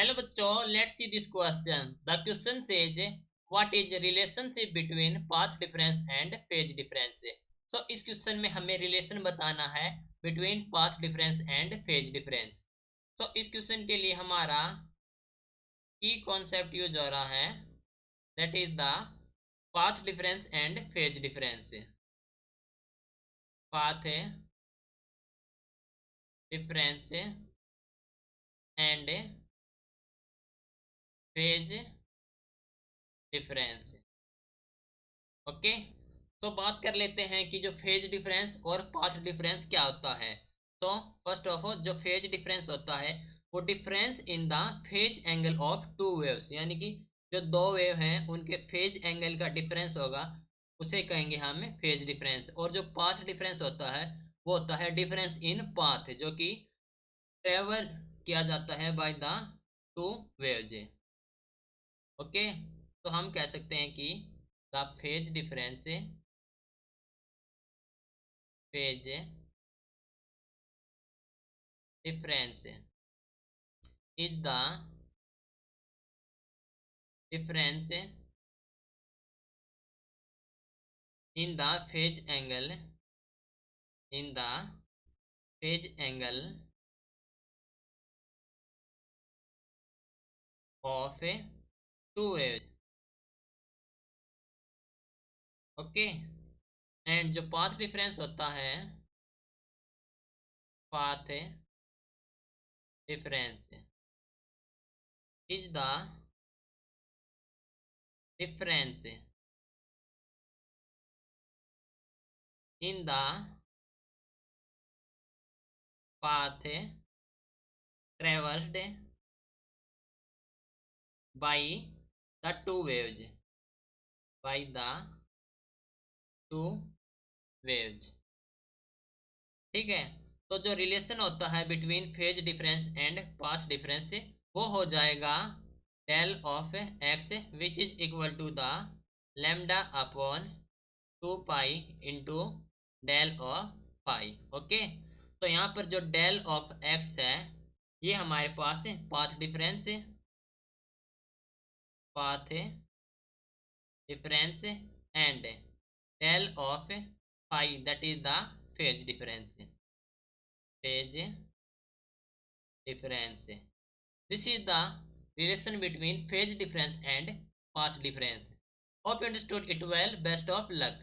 Hello बच्चों, let's see this question. The question says what is the relationship between path difference and phase difference? So इस question में हमें relation बताना है between path difference and phase difference. So इस question के लिए हमारा की कॉन्सेप्ट यूज हो रहा है, that is the path difference and phase difference. Path difference and phase difference. Okay, तो बात कर लेते हैं कि जो फेज डिफरेंस और पाथ डिफरेंस क्या होता है। तो फर्स्ट ऑफ ऑल जो फेज डिफरेंस होता है वो difference in the phase angle of two waves, यानी कि जो दो वेव हैं उनके फेज एंगल का डिफरेंस होगा, उसे कहेंगे हम फेज डिफरेंस। और जो पाथ डिफरेंस होता है वो होता है डिफरेंस इन पाथ, जो कि ट्रेवल किया जाता है by the two waves. Okay, तो हम कह सकते हैं कि the phase difference phase difference is the difference in the phase angle in the phase angle of two waves. Okay, and जो पाथ डिफरेंस होता है, path difference is the difference in the path traversed by the two waves, by the two waves. ठीक है, तो जो relation होता है between phase difference and path difference वो हो जाएगा del of x which is equal to the lambda upon 2 pi into del of pi. Okay, तो यहाँ पर जो डेल ऑफ एक्स है ये हमारे पास है path difference, path difference and del of pi that is the phase difference, phase difference. This is the relation between phase difference and path difference. Hope you understood it well. Best of luck.